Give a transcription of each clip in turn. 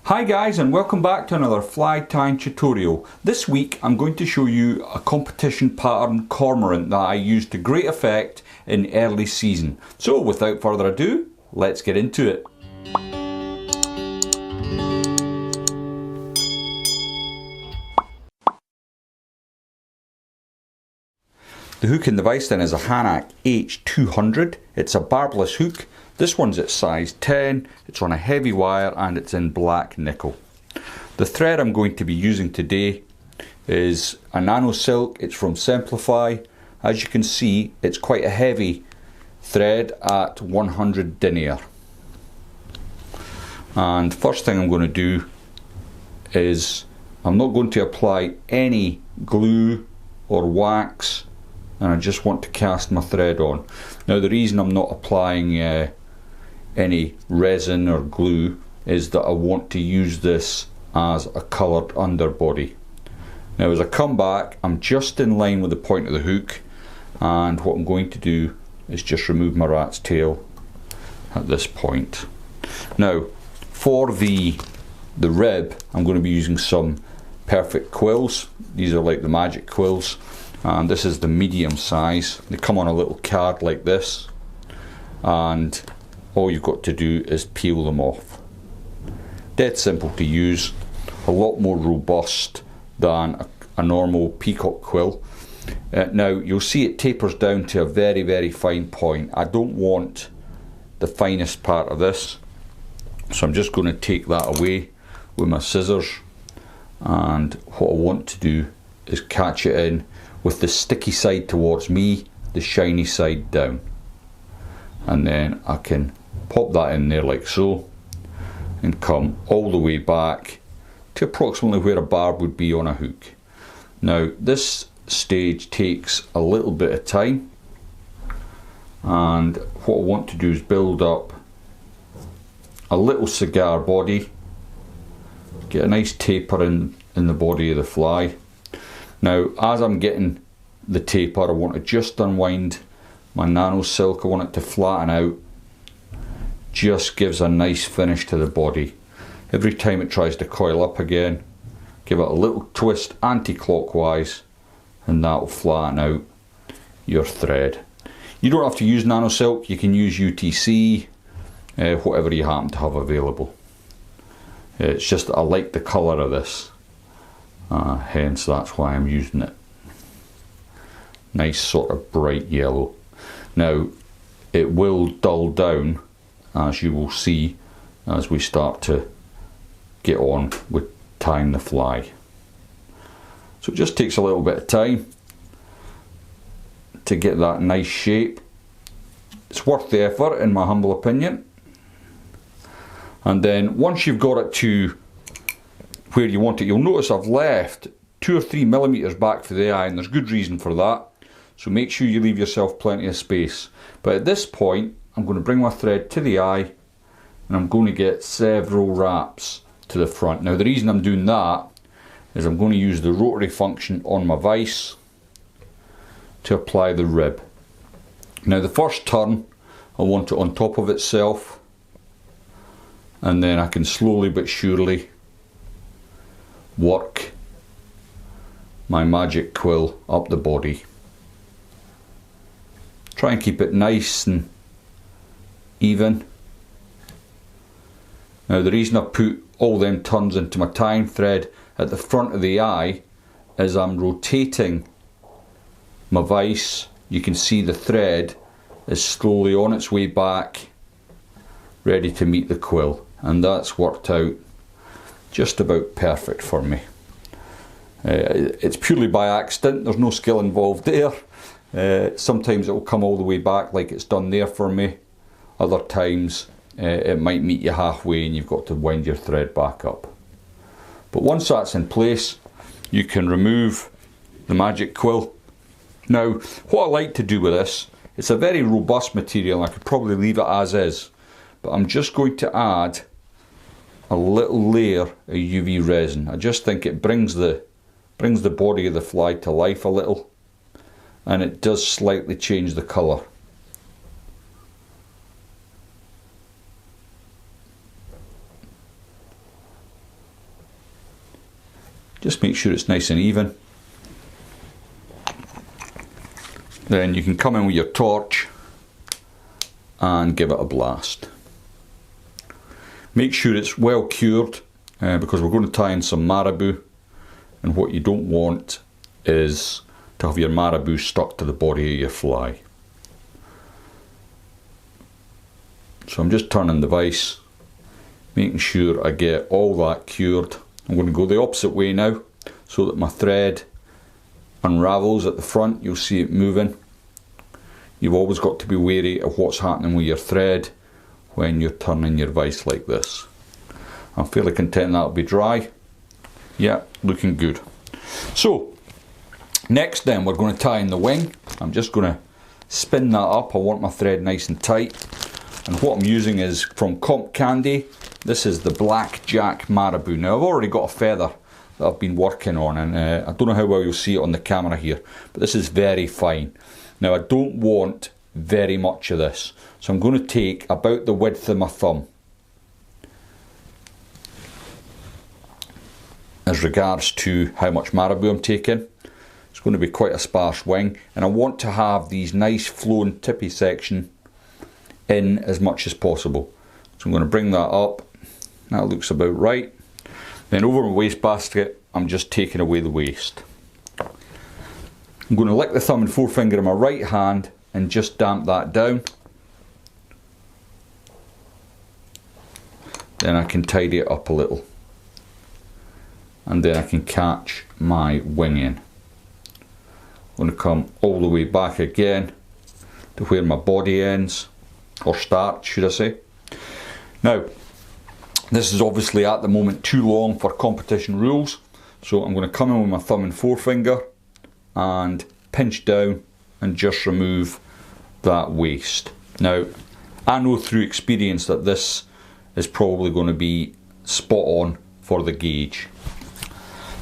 Hi guys, and welcome back to another fly tying tutorial. This week I'm going to show you a competition pattern cormorant that I used to great effect in early season. So without further ado, let's get into it. The hook in the vise then is a Hanak H200. It's a barbless hook. This one's at size 10, it's on a heavy wire and it's in black nickel. The thread I'm going to be using today is a Nano silk. It's from Semperfli. As you can see, it's quite a heavy thread at 100 denier. And first thing I'm going to do is I'm not going to apply any glue or wax, and I just want to cast my thread on. Now the reason I'm not applying any resin or glue is that I want to use this as a coloured underbody. Now as I come back, I'm just in line with the point of the hook, and what I'm going to do is just remove my rat's tail at this point. Now for the rib, I'm going to be using some perfect quills. These are like the magic quills, and this is the medium size. They come on a little card like this, and all you've got to do is peel them off. Dead simple to use, a lot more robust than a normal peacock quill. Now you'll see it tapers down to a very, very fine point. I don't want the finest part of this, so I'm just going to take that away with my scissors, and what I want to do is catch it in with the sticky side towards me, the shiny side down, and then I can pop that in there like so and come all the way back to approximately where a barb would be on a hook. Now this stage takes a little bit of time, and what I want to do is build up a little cigar body, get a nice taper in the body of the fly. Now as I'm getting the taper, I want to just unwind my Nano silk. I want it to flatten out. Just gives a nice finish to the body. Every time it tries to coil up again, give it a little twist anti-clockwise, and that will flatten out your thread. You don't have to use Nano silk, you can use UTC, whatever you happen to have available. It's just that I like the colour of this, hence that's why I'm using it. Nice sort of bright yellow. Now it will dull down, as you will see as we start to get on with tying the fly. So it just takes a little bit of time to get that nice shape. It's worth the effort in my humble opinion. And then once you've got it to where you want it, you'll notice I've left 2 or 3 millimeters back for the eye, and there's good reason for that. So make sure you leave yourself plenty of space. But at this point I'm going to bring my thread to the eye, and I'm going to get several wraps to the front. Now the reason I'm doing that is I'm going to use the rotary function on my vise to apply the rib. Now the first turn I want it on top of itself, and then I can slowly but surely work my magic quill up the body. Try and keep it nice and even. Now the reason I put all them turns into my tying thread at the front of the eye is I'm rotating my vise. You can see the thread is slowly on its way back, ready to meet the quill, and that's worked out just about perfect for me. It's purely by accident, there's no skill involved there. Sometimes it will come all the way back like it's done there for me. Other times it might meet you halfway and you've got to wind your thread back up. But once that's in place, you can remove the magic quill. Now what I like to do with this, it's a very robust material, I could probably leave it as is, but I'm just going to add a little layer of UV resin. I just think it brings the body of the fly to life a little, and it does slightly change the colour. Just make sure it's nice and even. Then you can come in with your torch and give it a blast. Make sure it's well cured because we're going to tie in some Marabou, and what you don't want is to have your Marabou stuck to the body of your fly. So I'm just turning the vise, making sure I get all that cured. I'm going to go the opposite way now so that my thread unravels at the front. You'll see it moving. You've always got to be wary of what's happening with your thread when you're turning your vise like this. I'm fairly content that'll be dry. Yeah, looking good. So next then we're going to tie in the wing. I'm just going to spin that up. I want my thread nice and tight. And what I'm using is from Comp Candy. This is the Blackjack Marabou. Now I've already got a feather that I've been working on, and I don't know how well you'll see it on the camera here, but this is very fine. Now I don't want very much of this, so I'm going to take about the width of my thumb as regards to how much Marabou I'm taking. It's going to be quite a sparse wing, and I want to have these nice flowing tippy section in as much as possible. So I'm going to bring that up. That looks about right. Then over my waste basket, I'm just taking away the waste. I'm going to lick the thumb and forefinger in my right hand and just damp that down. Then I can tidy it up a little. And then I can catch my wing in. I'm going to come all the way back again to where my body ends, or start should I say. Now this is obviously at the moment too long for competition rules, so I'm going to come in with my thumb and forefinger and pinch down and just remove that waste. Now I know through experience that this is probably going to be spot on for the gauge.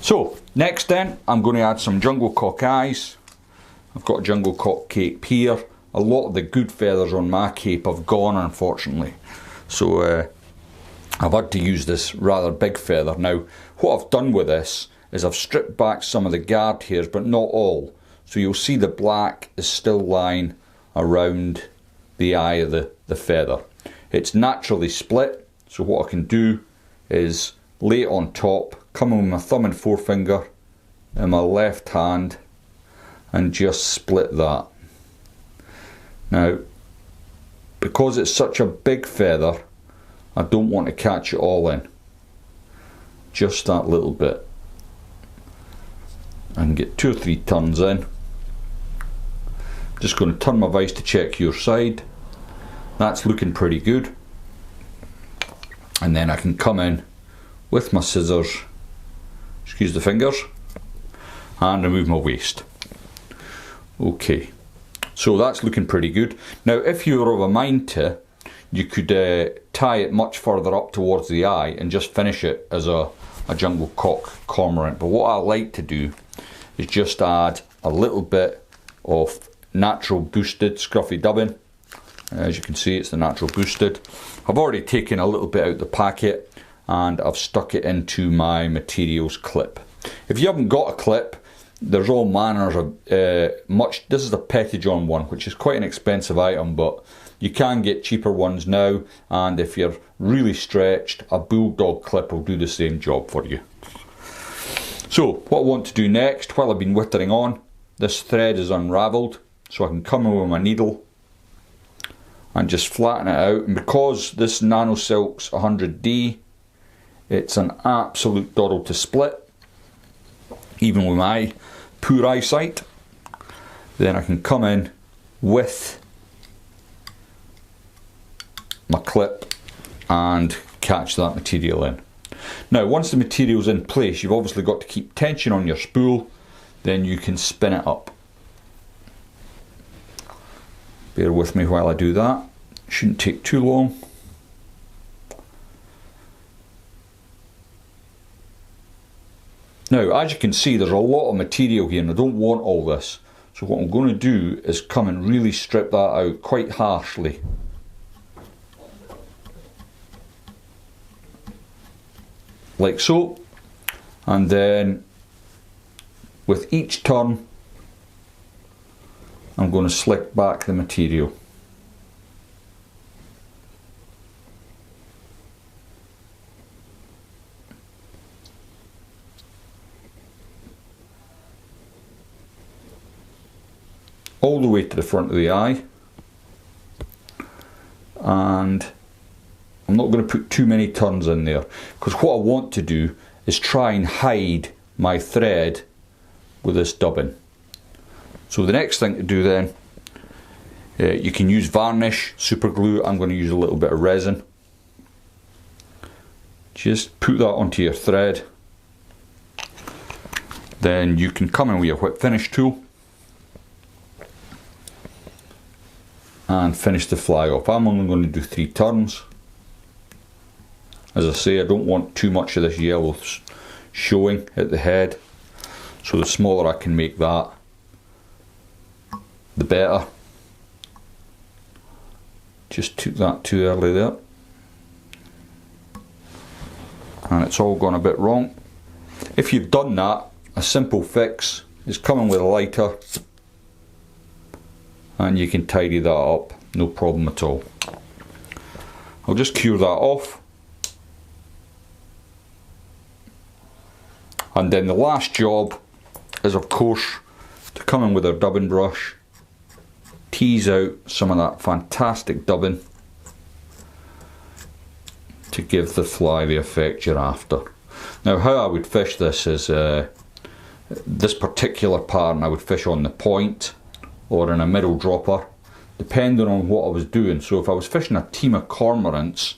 So next then I'm going to add some jungle cock eyes. I've got a jungle cock cape here. A lot of the good feathers on my cape have gone, unfortunately, so I've had to use this rather big feather. Now what I've done with this is I've stripped back some of the guard hairs, but not all, so you'll see the black is still lying around the eye of the feather. It's naturally split, so what I can do is lay it on top, come in with my thumb and forefinger in my left hand and just split that. Now, because it's such a big feather, I don't want to catch it all in. Just that little bit. I can get 2 or 3 turns in. Just going to turn my vise to check your side. That's looking pretty good. And then I can come in with my scissors, excuse the fingers, and remove my waste. Okay. So that's looking pretty good. Now if you were of a mind to, you could tie it much further up towards the eye and just finish it as a jungle cock cormorant. But what I like to do is just add a little bit of natural boosted Scruffy dubbing. As you can see, it's the natural boosted. I've already taken a little bit out the packet and I've stuck it into my materials clip. If you haven't got a clip, there's all manners of this is the Pettijohn one, which is quite an expensive item, but you can get cheaper ones now, and if you're really stretched, a bulldog clip will do the same job for you. So what I want to do next, while I've been whittering on, this thread is unravelled, so I can come in with my needle and just flatten it out. And because this Nano Silk's 100D, it's an absolute doddle to split, even with my poor eyesight. Then I can come in with my clip and catch that material in. Now once the material's in place, you've obviously got to keep tension on your spool, then you can spin it up. Bear with me while I do that. Shouldn't take too long. Now, as you can see, there's a lot of material here and I don't want all this. So what I'm going to do is come and really strip that out quite harshly. Like so. And then with each turn I'm going to slick back the material. All the way to the front of the eye, and I'm not going to put too many turns in there, because what I want to do is try and hide my thread with this dubbing. So the next thing to do then, you can use varnish, super glue. I'm going to use a little bit of resin. Just put that onto your thread. Then you can come in with your whip finish tool and finish the fly off. I'm only going to do 3 turns. As I say, I don't want too much of this yellow showing at the head, so the smaller I can make that, the better. Just took that too early there, and it's all gone a bit wrong. If you've done that, a simple fix is coming with a lighter and you can tidy that up, no problem at all. I'll just cure that off, and then the last job is of course to come in with our dubbing brush, tease out some of that fantastic dubbing to give the fly the effect you're after. Now how I would fish this is, this particular pattern I would fish on the point or in a middle dropper, depending on what I was doing. So if I was fishing a team of cormorants,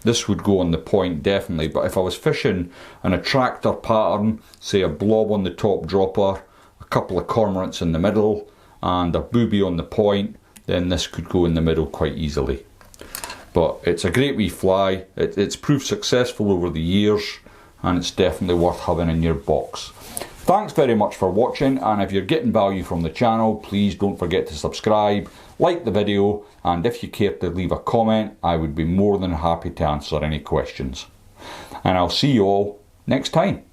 this would go on the point definitely, but if I was fishing an attractor pattern, say a blob on the top dropper, a couple of cormorants in the middle and a booby on the point, then this could go in the middle quite easily. But it's a great wee fly, it's proved successful over the years, and it's definitely worth having in your box. Thanks very much for watching, and if you're getting value from the channel, please don't forget to subscribe, like the video, and if you care to leave a comment, I would be more than happy to answer any questions. And I'll see you all next time.